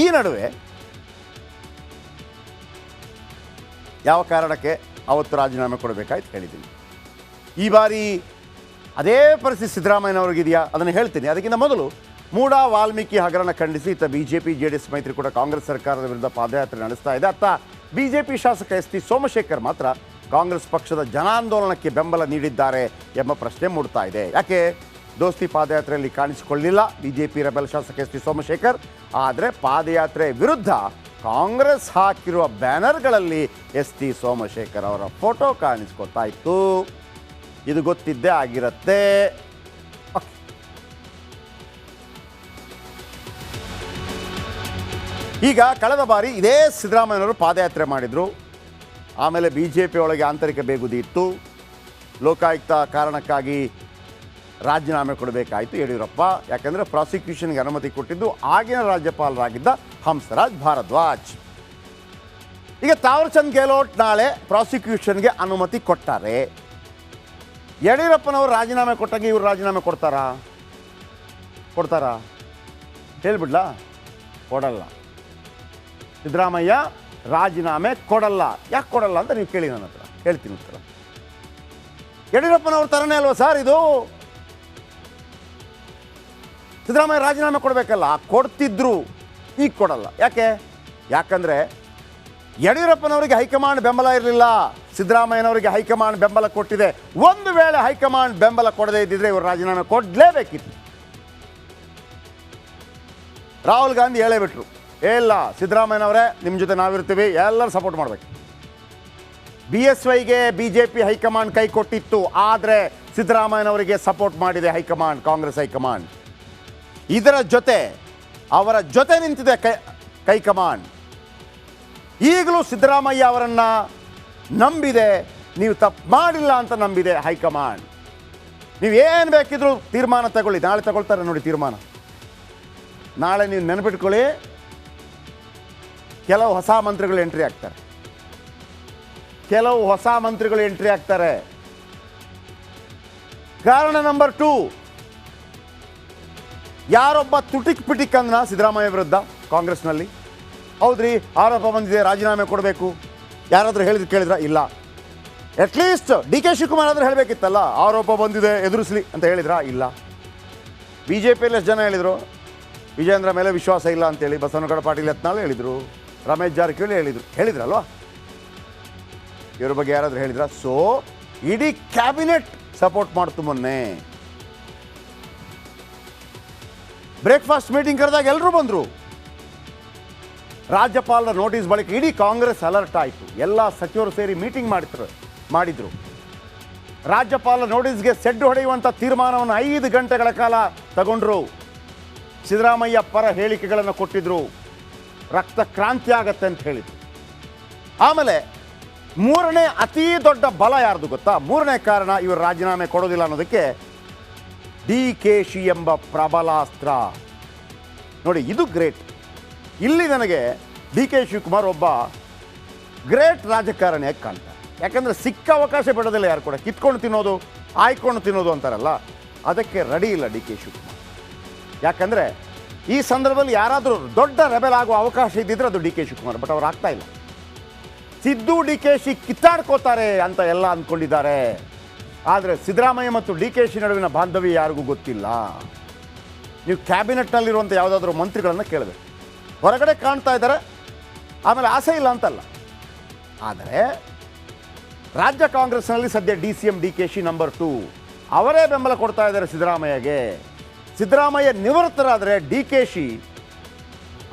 ಈ ನಡುವೆ ಯಾವ ಕಾರಣಕ್ಕೆ ಅವತ್ತು ರಾಜೀನಾಮೆ ಕೊಡಬೇಕಾಯ್ತು ಹೇಳಿದ್ದೀನಿ. ಈ ಬಾರಿ ಅದೇ ಪರಿಸ್ಥಿತಿ ಸಿದ್ದರಾಮಯ್ಯನವ್ರಿಗಿದೆಯಾ ಅದನ್ನು ಹೇಳ್ತೀನಿ. ಅದಕ್ಕಿಂತ ಮೊದಲು ಮೂಡ ವಾಲ್ಮೀಕಿ ಹಗರಣ ಖಂಡಿಸಿ ಇತ್ತ ಬಿಜೆಪಿ ಜೆಡಿಎಸ್ ಮೈತ್ರಿಕೂಟ ಕಾಂಗ್ರೆಸ್ ಸರ್ಕಾರದ ವಿರುದ್ಧ ಪಾದಯಾತ್ರೆ ನಡೆಸ್ತಾ ಇದೆ. ಅತ್ತ ಬಿಜೆಪಿ ಶಾಸಕ ಎಸ್ ಟಿ ಸೋಮಶೇಖರ್ ಮಾತ್ರ ಕಾಂಗ್ರೆಸ್ ಪಕ್ಷದ ಜನಾಂದೋಲನಕ್ಕೆ ಬೆಂಬಲ ನೀಡಿದ್ದಾರೆ ಎಂಬ ಪ್ರಶ್ನೆ ಮೂಡ್ತಾ ಇದೆ. ಯಾಕೆ ದೋಸ್ತಿ ಪಾದಯಾತ್ರೆಯಲ್ಲಿ ಕಾಣಿಸಿಕೊಳ್ಳಿಲ್ಲ ಬಿಜೆಪಿ ರೆಬೆಲ್ ಶಾಸಕ ಎಸ್ ಟಿ ಸೋಮಶೇಖರ್, ಆದರೆ ಪಾದಯಾತ್ರೆ ವಿರುದ್ಧ ಕಾಂಗ್ರೆಸ್ ಹಾಕಿರುವ ಬ್ಯಾನರ್ಗಳಲ್ಲಿ ಎಸ್ ಟಿ ಸೋಮಶೇಖರ್ ಅವರ ಫೋಟೋ ಕಾಣಿಸ್ಕೊತಾ ಇತ್ತು. ಇದು ಗೊತ್ತಿದ್ದೇ ಆಗಿರುತ್ತೆ. ಈಗ ಕಳೆದ ಬಾರಿ ಇದೇ ಸಿದ್ದರಾಮಯ್ಯನವರು ಪಾದಯಾತ್ರೆ ಮಾಡಿದರು. ಆಮೇಲೆ ಬಿ ಜೆ ಪಿ ಒಳಗೆ ಆಂತರಿಕ ಬೇಗುದಿ ಇತ್ತು. ಲೋಕಾಯುಕ್ತ ಕಾರಣಕ್ಕಾಗಿ ರಾಜೀನಾಮೆ ಕೊಡಬೇಕಾಯಿತು ಯಡಿಯೂರಪ್ಪ. ಯಾಕೆಂದರೆ ಪ್ರಾಸಿಕ್ಯೂಷನ್ಗೆ ಅನುಮತಿ ಕೊಟ್ಟಿದ್ದು ಆಗಿನ ರಾಜ್ಯಪಾಲರಾಗಿದ್ದ ಹಂಸರಾಜ್ ಭಾರದ್ವಾಜ್. ಈಗ ತಾವರ್ಚಂದ್ ಗೆಹ್ಲೋಟ್ ನಾಳೆ ಪ್ರಾಸಿಕ್ಯೂಷನ್ಗೆ ಅನುಮತಿ ಕೊಟ್ಟಾರೆ. ಯಡಿಯೂರಪ್ಪನವರು ರಾಜೀನಾಮೆ ಕೊಟ್ಟಾಗ ಇವರು ರಾಜೀನಾಮೆ ಕೊಡ್ತಾರಾ ಹೇಳ್ಬಿಡ್ಲಾ? ಕೊಡಲ್ಲ. ಸಿದ್ದರಾಮಯ್ಯ ರಾಜೀನಾಮೆ ಕೊಡಲ್ಲ. ಯಾಕೆ ಕೊಡಲ್ಲ ಅಂತ ನೀವು ಕೇಳಿ, ನನ್ನ ಹತ್ರ ಹೇಳ್ತೀನಿ ಉತ್ತರ. ಯಡಿಯೂರಪ್ಪನವ್ರ ಥರನೇ ಅಲ್ವಾ ಸರ್ ಇದು? ಸಿದ್ದರಾಮಯ್ಯ ರಾಜೀನಾಮೆ ಕೊಡಬೇಕಲ್ಲ, ಕೊಡ್ತಿದ್ರು, ಈಗ ಕೊಡಲ್ಲ. ಯಾಕಂದರೆ ಯಡಿಯೂರಪ್ಪನವರಿಗೆ ಹೈಕಮಾಂಡ್ ಬೆಂಬಲ ಇರಲಿಲ್ಲ, ಸಿದ್ದರಾಮಯ್ಯನವರಿಗೆ ಹೈಕಮಾಂಡ್ ಬೆಂಬಲ ಕೊಟ್ಟಿದೆ. ಒಂದು ವೇಳೆ ಹೈಕಮಾಂಡ್ ಬೆಂಬಲ ಕೊಡದೇ ಇದ್ದಿದ್ರೆ ಇವರು ರಾಜೀನಾಮೆ ಕೊಡಲೇಬೇಕಿತ್ತು. ರಾಹುಲ್ ಗಾಂಧಿ ಹೇಳೇ ಬಿಟ್ರು, ಇಲ್ಲ ಸಿದ್ದರಾಮಯ್ಯನವರೇ ನಿಮ್ಮ ಜೊತೆ ನಾವಿರ್ತೀವಿ, ಎಲ್ಲರೂ ಸಪೋರ್ಟ್ ಮಾಡಬೇಕು. BSYಗೆ BJP ಹೈಕಮಾಂಡ್ ಕೈ ಕೊಟ್ಟಿತ್ತು, ಆದರೆ ಸಿದ್ದರಾಮಯ್ಯನವರಿಗೆ ಸಪೋರ್ಟ್ ಮಾಡಿದೆ ಹೈಕಮಾಂಡ್, ಕಾಂಗ್ರೆಸ್ ಹೈಕಮಾಂಡ್. ಇದರ ಜೊತೆ ಅವರ ಜೊತೆ ನಿಂತಿದೆ ಹೈಕಮಾಂಡ್. ಈಗಲೂ ಸಿದ್ದರಾಮಯ್ಯ ಅವರನ್ನು ನಂಬಿದೆ, ನೀವು ತಪ್ಪು ಮಾಡಿಲ್ಲ ಅಂತ ನಂಬಿದೆ ಹೈಕಮಾಂಡ್. ನೀವೇನು ಬೇಕಿದ್ರು ತೀರ್ಮಾನ ತಗೊಳ್ಳಿ, ನಾಳೆ ತಗೊಳ್ತಾರೆ ನೋಡಿ ತೀರ್ಮಾನ. ನಾಳೆ ನೀವು ನೆನಪಿಟ್ಕೊಳ್ಳಿ, ಕೆಲವು ಹೊಸ ಮಂತ್ರಿಗಳು ಎಂಟ್ರಿ ಆಗ್ತಾರೆ. ಕಾರಣ ನಂಬರ್ 2, ಯಾರೊಬ್ಬ ತುಟಿಕ್ ಪಿಟಿಕ್ ಅಂದ್ನ ಸಿದ್ದರಾಮಯ್ಯ ವಿರುದ್ಧ ಕಾಂಗ್ರೆಸ್ನಲ್ಲಿ. ಹೌದ್ರಿ, ಆರೋಪ ಬಂದಿದೆ, ರಾಜೀನಾಮೆ ಕೊಡಬೇಕು. ಯಾರಾದರೂ ಕೇಳಿದ್ರ? ಇಲ್ಲ. ಅಟ್ಲೀಸ್ಟ್ DK ಶಿವಕುಮಾರ್ ಆದರೂ ಹೇಳಬೇಕಿತ್ತಲ್ಲ, ಆರೋಪ ಬಂದಿದೆ ಎದುರಿಸಲಿ ಅಂತ ಹೇಳಿದ್ರಾ? ಇಲ್ಲ. BJPಯಲ್ಲಿ ಎಷ್ಟು ಜನ ಹೇಳಿದರು? ವಿಜೇಂದ್ರ ಮೇಲೆ ವಿಶ್ವಾಸ ಇಲ್ಲ ಅಂತೇಳಿ ಬಸವನಗೌಡ ಪಾಟೀಲ್ ಯತ್ನಾಳ್ ಹೇಳಿದರು, ರಮೇಶ್ ಜಾರಕಿಹೊಳಿ ಹೇಳಿದ್ರಲ್ವಾ? ಇವ್ರ ಬಗ್ಗೆ ಯಾರಾದರೂ ಹೇಳಿದ್ರ? ಸೊ ಇಡೀ ಕ್ಯಾಬಿನೆಟ್ ಸಪೋರ್ಟ್ ಮಾಡ್ತು. ಮೊನ್ನೆ ಬ್ರೇಕ್ಫಾಸ್ಟ್ ಮೀಟಿಂಗ್ ಕರೆದಾಗ ಎಲ್ಲರೂ ಬಂದರು. ರಾಜ್ಯಪಾಲರ ನೋಟಿಸ್ ಬಳಿಕ ಇಡೀ ಕಾಂಗ್ರೆಸ್ ಅಲರ್ಟ್ ಆಯಿತು. ಎಲ್ಲ ಸಚಿವರು ಸೇರಿ ಮೀಟಿಂಗ್ ಮಾಡಿದ್ರು. ರಾಜ್ಯಪಾಲರ ನೋಟಿಸ್ಗೆ ಸೆಡ್ಡು ಹೊಡೆಯುವಂಥ ತೀರ್ಮಾನವನ್ನು 5 ಗಂಟೆಗಳ ಕಾಲ ತಗೊಂಡ್ರು. ಸಿದ್ದರಾಮಯ್ಯ ಪರ ಹೇಳಿಕೆಗಳನ್ನು ಕೊಟ್ಟಿದ್ರು, ರಕ್ತ ಕ್ರಾಂತಿ ಆಗತ್ತೆ ಅಂತ ಹೇಳಿದ್ರು. ಆಮೇಲೆ ಮೂರನೇ ಅತೀ ದೊಡ್ಡ ಬಲ ಯಾರ್ದು ಗೊತ್ತಾ? ಮೂರನೇ ಕಾರಣ ಇವರು ರಾಜೀನಾಮೆ ಕೊಡೋದಿಲ್ಲ ಅನ್ನೋದಕ್ಕೆ DKC ಎಂಬ ಪ್ರಬಲಾಸ್ತ್ರ. ನೋಡಿ, ಇದು ಗ್ರೇಟ್. ಇಲ್ಲಿ ನನಗೆ DK ಶಿವಕುಮಾರ್ ಒಬ್ಬ ಗ್ರೇಟ್ ರಾಜಕಾರಣಿಯಾಗಿ ಕಾಣ್ತಾರೆ. ಯಾಕಂದರೆ ಸಿಕ್ಕ ಅವಕಾಶ ಬಿಡೋದಿಲ್ಲ ಯಾರು ಕೂಡ. ಕಿತ್ಕೊಂಡು ತಿನ್ನೋದು, ಆಯ್ಕೊಂಡು ತಿನ್ನೋದು ಅಂತಾರಲ್ಲ, ಅದಕ್ಕೆ ರೆಡಿ ಇಲ್ಲ DK ಶಿವಕುಮಾರ್. ಯಾಕಂದರೆ ಈ ಸಂದರ್ಭದಲ್ಲಿ ಯಾರಾದರೂ ದೊಡ್ಡ ರೆಬೆಲ್ ಆಗುವ ಅವಕಾಶ ಇದ್ದಿದ್ರೆ ಅದು DK ಶಿವಕುಮಾರ್. ಬಟ್ ಅವ್ರು ಆಗ್ತಾ ಇಲ್ಲ. ಸಿದ್ದು DKC ಕಿತ್ತಾಡ್ಕೋತಾರೆ ಅಂತ ಎಲ್ಲ ಅಂದ್ಕೊಂಡಿದ್ದಾರೆ. ಆದರೆ ಸಿದ್ದರಾಮಯ್ಯ ಮತ್ತು DKC ನಡುವಿನ ಬಾಂಧವ್ಯ ಯಾರಿಗೂ ಗೊತ್ತಿಲ್ಲ. ನೀವು ಕ್ಯಾಬಿನೆಟ್ನಲ್ಲಿರುವಂಥ ಯಾವುದಾದ್ರೂ ಮಂತ್ರಿಗಳನ್ನು ಕೇಳಬೇಕು. ಹೊರಗಡೆ ಕಾಣ್ತಾ ಇದ್ದಾರೆ, ಆಮೇಲೆ ಆಸೆ ಇಲ್ಲ ಅಂತಲ್ಲ. ಆದರೆ ರಾಜ್ಯ ಕಾಂಗ್ರೆಸ್ನಲ್ಲಿ ಸದ್ಯ DCM DKC ನಂಬರ್ 2 ಅವರೇ ಬೆಂಬಲ ಕೊಡ್ತಾ ಇದ್ದಾರೆ ಸಿದ್ದರಾಮಯ್ಯಗೆ. ಸಿದ್ದರಾಮಯ್ಯ ನಿವೃತ್ತರಾದರೆ DKC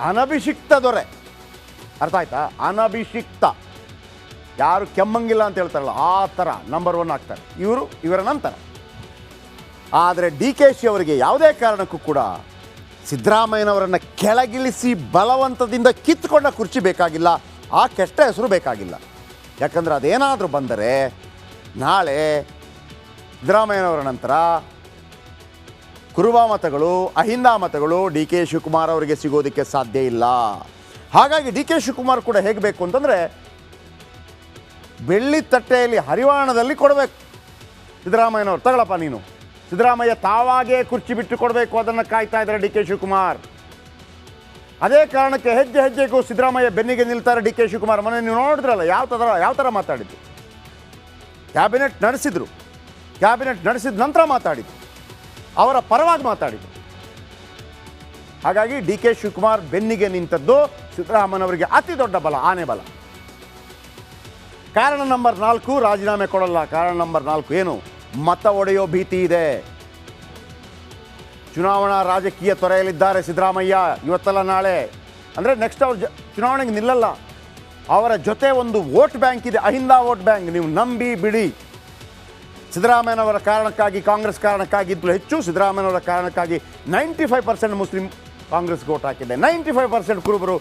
ಅನಭಿಷಿಕ್ತ ದೊರೆ. ಅರ್ಥ ಆಯ್ತಾ? ಅನಭಿಷಿಕ್ತ, ಯಾರು ಕೆಮ್ಮಂಗಿಲ್ಲ ಅಂತ ಹೇಳ್ತಾರಲ್ಲ, ಆ ಥರ ನಂಬರ್ 1 ಆಗ್ತಾರೆ ಇವರ ನಂತರ. ಆದರೆ DKC ಅವರಿಗೆ ಯಾವುದೇ ಕಾರಣಕ್ಕೂ ಕೂಡ ಸಿದ್ದರಾಮಯ್ಯನವರನ್ನು ಕೆಳಗಿಳಿಸಿ ಬಲವಂತದಿಂದ ಕಿತ್ತುಕೊಂಡ ಕುರ್ಚಿ ಬೇಕಾಗಿಲ್ಲ, ಆ ಕೆಟ್ಟ ಹೆಸರು ಬೇಕಾಗಿಲ್ಲ. ಯಾಕಂದರೆ ಅದೇನಾದರೂ ಬಂದರೆ ನಾಳೆ ಸಿದ್ದರಾಮಯ್ಯನವರ ನಂತರ ಕುರುಬ ಮತಗಳು, ಅಹಿಂದ ಮತಗಳು DK ಶಿವಕುಮಾರ್ ಅವರಿಗೆ ಸಿಗೋದಕ್ಕೆ ಸಾಧ್ಯ ಇಲ್ಲ. ಹಾಗಾಗಿ DK ಶಿವಕುಮಾರ್ ಕೂಡ ಹೇಗೆ ಬೇಕು ಅಂತಂದರೆ ಬೆಳ್ಳಿ ತಟ್ಟೆಯಲ್ಲಿ ಹರಿವಾಣದಲ್ಲಿ ಕೊಡಬೇಕು. ಸಿದ್ದರಾಮಯ್ಯನವರು ತಗೊಳಪ್ಪ ನೀನು. ಸಿದ್ದರಾಮಯ್ಯ ತಾವಾಗೇ ಕುರ್ಚಿ ಬಿಟ್ಟು ಕೊಡಬೇಕು, ಅದನ್ನು ಕಾಯ್ತಾ ಇದ್ದಾರೆ DK ಶಿವಕುಮಾರ್. ಅದೇ ಕಾರಣಕ್ಕೆ ಹೆಜ್ಜೆ ಹೆಜ್ಜೆಗೂ ಸಿದ್ದರಾಮಯ್ಯ ಬೆನ್ನಿಗೆ ನಿಲ್ತಾರೆ ಡಿ ಕೆ ಶಿವಕುಮಾರ್. ಮನೆ ನೀವು ನೋಡಿದ್ರಲ್ಲ ಯಾವ ಥರ ಮಾತಾಡಿದ್ದು. ಕ್ಯಾಬಿನೆಟ್ ನಡೆಸಿದ್ರು, ಕ್ಯಾಬಿನೆಟ್ ನಡೆಸಿದ ನಂತರ ಮಾತಾಡಿದ್ರು, ಅವರ ಪರವಾಗಿ ಮಾತಾಡಿದ್ರು. ಹಾಗಾಗಿ ಡಿ ಕೆ ಶಿವಕುಮಾರ್ ಬೆನ್ನಿಗೆ ನಿಂತದ್ದು ಸಿದ್ದರಾಮಯ್ಯನವರಿಗೆ ಅತಿ ದೊಡ್ಡ ಬಲ, ಆನೆ ಬಲ. ಕಾರಣ ನಂಬರ್ 4, ರಾಜೀನಾಮೆ ಕೊಡಲ್ಲ. ಕಾರಣ ನಂಬರ್ 4 ಏನು? ಮತ ಒಡೆಯೋ ಭೀತಿ ಇದೆ. ಚುನಾವಣಾ ರಾಜಕೀಯ ತೊರೆಯಲಿದ್ದಾರೆ ಸಿದ್ದರಾಮಯ್ಯ ಇವತ್ತಲ್ಲ ನಾಳೆ. ಅಂದರೆ ನೆಕ್ಸ್ಟ್ ಅವ್ರು ಚುನಾವಣೆಗೆ ನಿಲ್ಲಲ್ಲ. ಅವರ ಜೊತೆ ಒಂದು ವೋಟ್ ಬ್ಯಾಂಕ್ ಇದೆ, ಅಹಿಂದ ವೋಟ್ ಬ್ಯಾಂಕ್. ನೀವು ನಂಬಿ ಬಿಡಿ. ಸಿದ್ದರಾಮಯ್ಯನವರ ಕಾರಣಕ್ಕಾಗಿ, ಕಾಂಗ್ರೆಸ್ ಕಾರಣಕ್ಕಾಗಿದ್ದು ಹೆಚ್ಚು, ಸಿದ್ದರಾಮಯ್ಯನವರ ಕಾರಣಕ್ಕಾಗಿ 95% ಮುಸ್ಲಿಂ ಕಾಂಗ್ರೆಸ್ಗೆ ವೋಟ್ ಹಾಕಿದೆ, 95% ಕುರುಬರು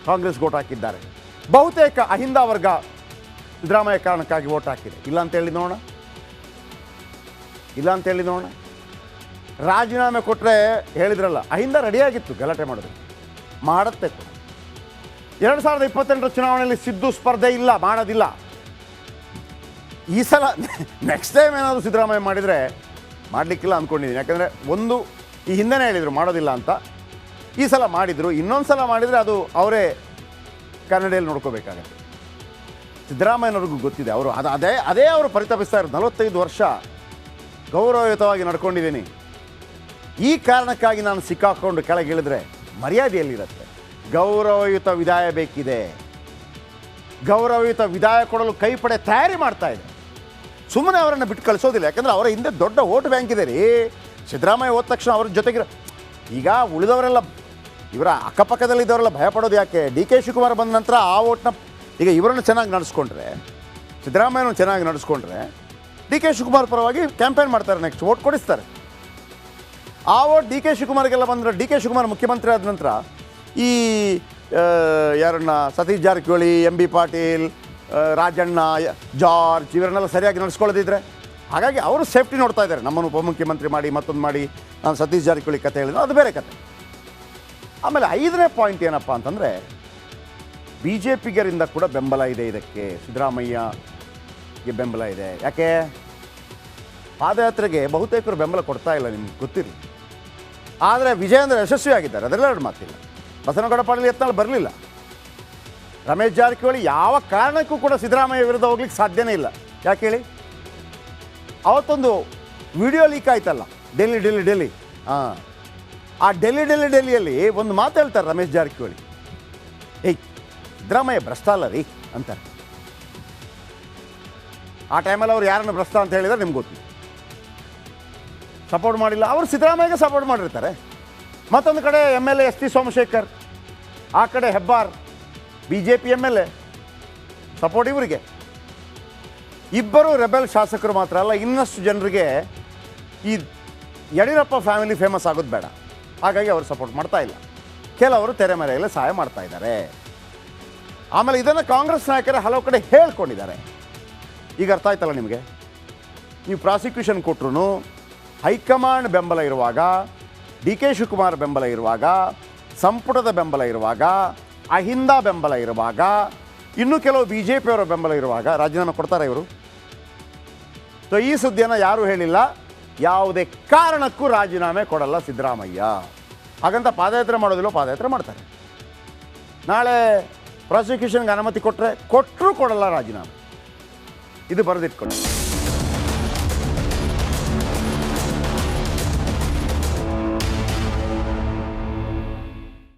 ಕಾಂಗ್ರೆಸ್ಗೆ ವೋಟ್ ಹಾಕಿದ್ದಾರೆ. ಬಹುತೇಕ ಅಹಿಂದ ವರ್ಗ ಸಿದ್ದರಾಮಯ್ಯ ಕಾರಣಕ್ಕಾಗಿ ವೋಟ್ ಹಾಕಿದೆ. ಇಲ್ಲ ಅಂತೇಳಿ ನೋಡೋಣ. ರಾಜೀನಾಮೆ ಕೊಟ್ಟರೆ ಹೇಳಿದ್ರಲ್ಲ, ಅಹಿಂದ ರೆಡಿಯಾಗಿತ್ತು ಗಲಾಟೆ ಮಾಡೋದಕ್ಕೆ, ಮಾಡುತ್ತೆ ಕೂಡ. 2028 ಚುನಾವಣೆಯಲ್ಲಿ ಸಿದ್ದು ಸ್ಪರ್ಧೆ ಇಲ್ಲ, ಮಾಡೋದಿಲ್ಲ. ಈ ಸಲ ನೆಕ್ಸ್ಟ್ ಟೈಮ್ ಏನಾದರೂ ಸಿದ್ದರಾಮಯ್ಯ ಮಾಡಿದರೆ ಮಾಡಲಿಕ್ಕಿಲ್ಲ ಅಂದ್ಕೊಂಡಿದ್ದೀನಿ. ಯಾಕಂದರೆ ಒಂದು ಈ ಹಿಂದೆನೇ ಹೇಳಿದರು ಮಾಡೋದಿಲ್ಲ ಅಂತ. ಈ ಸಲ ಮಾಡಿದರು, ಇನ್ನೊಂದು ಸಲ ಮಾಡಿದರೆ ಅದು ಅವರೇ ಕನ್ನಡಿಯಲ್ಲಿ ನೋಡ್ಕೋಬೇಕಾಗತ್ತೆ. ಸಿದ್ದರಾಮಯ್ಯನವ್ರಿಗೂ ಗೊತ್ತಿದೆ, ಅವರು ಅದೇ ಅವರು ಪರಿತಪಿಸ್ತಾ ಇರೋದು. 45 ವರ್ಷ ಗೌರವಯುತವಾಗಿ ನಡ್ಕೊಂಡಿದ್ದೀನಿ, ಈ ಕಾರಣಕ್ಕಾಗಿ ನಾನು ಸಿಕ್ಕಾಕೊಂಡು ಕೆಳಗಿಳಿದ್ರೆ ಮರ್ಯಾದೆಯಲ್ಲಿರುತ್ತೆ. ಗೌರವಯುತ ವಿದಾಯ ಬೇಕಿದೆ. ಗೌರವಯುತ ವಿದಾಯ ಕೊಡಲು ಕೈಪಡೆ ತಯಾರಿ ಮಾಡ್ತಾ ಇದೆ. ಸುಮ್ಮನೆ ಅವರನ್ನು ಬಿಟ್ಟು ಕಳಿಸೋದಿಲ್ಲ. ಯಾಕಂದರೆ ಅವರ ಹಿಂದೆ ದೊಡ್ಡ ವೋಟ್ ಬ್ಯಾಂಕ್ ಇದೆ ರೀ. ಸಿದ್ದರಾಮಯ್ಯ ಹೋದ ತಕ್ಷಣ ಅವ್ರ ಜೊತೆಗಿರೋ ಈಗ ಉಳಿದವರೆಲ್ಲ, ಇವರ ಅಕ್ಕಪಕ್ಕದಲ್ಲಿದ್ದವರೆಲ್ಲ ಭಯಪಡೋದು ಯಾಕೆ? ಡಿ ಕೆ ಶಿವಕುಮಾರ್ ಬಂದ ನಂತರ ಆ ವೋಟ್ನ ಈಗ ಇವರನ್ನು ಚೆನ್ನಾಗಿ ನಡೆಸ್ಕೊಂಡ್ರೆ, ಸಿದ್ದರಾಮಯ್ಯನೂ ಚೆನ್ನಾಗಿ ನಡೆಸ್ಕೊಂಡ್ರೆ ಡಿ ಕೆ ಶಿವಕುಮಾರ್ ಪರವಾಗಿ ಕ್ಯಾಂಪೇನ್ ಮಾಡ್ತಾರೆ, ನೆಕ್ಸ್ಟ್ ವೋಟ್ ಕೊಡಿಸ್ತಾರೆ. ಆ ವೋಟ್ ಡಿ ಕೆ ಶಿವಕುಮಾರ್ಗೆಲ್ಲ ಬಂದರೆ, ಡಿ ಕೆ ಶಿವಕುಮಾರ್ ಮುಖ್ಯಮಂತ್ರಿ ಆದ ನಂತರ ಈ ಯಾರನ್ನ Satish Jarkiholi, M B Patil, Rajanna, George ಇವರನ್ನೆಲ್ಲ ಸರಿಯಾಗಿ ನಡೆಸ್ಕೊಳ್ಳೋದಿದ್ರೆ, ಹಾಗಾಗಿ ಅವರು ಸೇಫ್ಟಿ ನೋಡ್ತಾ ಇದ್ದಾರೆ. ನಮ್ಮನ್ನು ಉಪಮುಖ್ಯಮಂತ್ರಿ ಮಾಡಿ ಮತ್ತೊಂದು ಮಾಡಿ ನಾನು ಸತೀಶ್ ಜಾರಕಿಹೊಳಿ ಕತೆ ಹೇಳಿದ್ರು, ಅದು ಬೇರೆ ಕತೆ. ಆಮೇಲೆ 5ನೇ ಪಾಯಿಂಟ್ ಏನಪ್ಪ ಅಂತಂದರೆ, ಬಿ ಜೆ ಪಿಗರಿಂದ ಕೂಡ ಬೆಂಬಲ ಇದೆ ಇದಕ್ಕೆ. ಸಿದ್ದರಾಮಯ್ಯಗೆ ಬೆಂಬಲ ಇದೆ. ಯಾಕೆ? ಪಾದಯಾತ್ರೆಗೆ ಬಹುತೇಕರು ಬೆಂಬಲ ಕೊಡ್ತಾ ಇಲ್ಲ, ನಿಮ್ಗೆ ಗೊತ್ತಿರಲಿ. ಆದರೆ ವಿಜಯೇಂದ್ರ ಯಶಸ್ವಿಯಾಗಿದ್ದಾರೆ, ಅದೆಲ್ಲ ಎರಡು ಮಾತಿಲ್ಲ. ಬಸವನಗೌಡ ಪಾಟೀಲ್ ಯತ್ನಾಳ್ ಬರಲಿಲ್ಲ. ರಮೇಶ್ ಜಾರಕಿಹೊಳಿ ಯಾವ ಕಾರಣಕ್ಕೂ ಕೂಡ ಸಿದ್ದರಾಮಯ್ಯ ವಿರುದ್ಧ ಹೋಗ್ಲಿಕ್ಕೆ ಸಾಧ್ಯನೇ ಇಲ್ಲ. ಯಾಕೆ ಹೇಳಿ? ಅವತ್ತೊಂದು ವಿಡಿಯೋ ಲೀಕ್ ಆಯ್ತಲ್ಲ, ಡೆಲ್ಲಿ. ಆ ಡೆಲ್ಲಿಯಲ್ಲಿ ಒಂದು ಮಾತು ಹೇಳ್ತಾರೆ ರಮೇಶ್ ಜಾರಕಿಹೊಳಿ, ಏಯ್ ಸಿದ್ದರಾಮಯ್ಯ ಭ್ರಷ್ಟ ಅಲ್ಲ ರೀ ಅಂತಾರೆ. ಆ ಟೈಮಲ್ಲಿ ಅವ್ರು ಯಾರನ್ನು ಭ್ರಷ್ಟ ಅಂತ ಹೇಳಿದ್ರೆ ನಿಮ್ಗೆ ಗೊತ್ತಿಲ್ಲ. ಸಪೋರ್ಟ್ ಮಾಡಿಲ್ಲ, ಅವರು ಸಿದ್ದರಾಮಯ್ಯಗೆ ಸಪೋರ್ಟ್ ಮಾಡಿರ್ತಾರೆ. ಮತ್ತೊಂದು ಕಡೆ MLA ಎಸ್ ಟಿ ಸೋಮಶೇಖರ್, ಆ ಕಡೆ ಹೆಬ್ಬಾರ್ BJP MLA, ಸಪೋರ್ಟ್ ಇವರಿಗೆ. ಇಬ್ಬರು ರೆಬೆಲ್ ಶಾಸಕರು ಮಾತ್ರ ಅಲ್ಲ, ಇನ್ನಷ್ಟು ಜನರಿಗೆ ಈ ಯಡಿಯೂರಪ್ಪ ಫ್ಯಾಮಿಲಿ ಫೇಮಸ್ ಆಗೋದು ಬೇಡ, ಹಾಗಾಗಿ ಅವರು ಸಪೋರ್ಟ್ ಮಾಡ್ತಾ ಇಲ್ಲ. ಕೆಲವರು ತೆರೆಮರೆಯಲ್ಲೇ ಸಹಾಯ ಮಾಡ್ತಾ ಇದ್ದಾರೆ. ಆಮೇಲೆ ಇದನ್ನು ಕಾಂಗ್ರೆಸ್ ನಾಯಕರೇ ಹಲವು ಕಡೆ ಹೇಳ್ಕೊಂಡಿದ್ದಾರೆ. ಈಗ ಅರ್ಥ ಆಯ್ತಲ್ಲ ನಿಮಗೆ? ನೀವು ಪ್ರಾಸಿಕ್ಯೂಷನ್ ಕೊಟ್ಟರು, ಹೈಕಮಾಂಡ್ ಬೆಂಬಲ ಇರುವಾಗ, ಡಿ ಕೆ ಶಿವಕುಮಾರ್ ಬೆಂಬಲ ಇರುವಾಗ, ಸಂಪುಟದ ಬೆಂಬಲ ಇರುವಾಗ, ಅಹಿಂದ ಬೆಂಬಲ ಇರುವಾಗ, ಇನ್ನೂ ಕೆಲವು BJP ಅವರ ಬೆಂಬಲ ಇರುವಾಗ ರಾಜೀನಾಮೆ ಕೊಡ್ತಾರೆ ಇವರು. ಸೊ ಈ ಸುದ್ದಿಯನ್ನು ಯಾರೂ ಹೇಳಿಲ್ಲ. ಯಾವುದೇ ಕಾರಣಕ್ಕೂ ರಾಜೀನಾಮೆ ಕೊಡಲ್ಲ ಸಿದ್ದರಾಮಯ್ಯ. ಹಾಗಂತ ಪಾದಯಾತ್ರೆ ಮಾಡೋದಿಲ್ಲ, ಪಾದಯಾತ್ರೆ ಮಾಡ್ತಾರೆ. ನಾಳೆ ಪ್ರಾಸಿಕ್ಯೂಷನ್ಗೆ ಅನುಮತಿ ಕೊಟ್ಟರೂ ಕೊಡಲ್ಲ ರಾಜೀನಾಮೆ. ಇದು ಬರೆದಿಟ್ಕೊಂಡು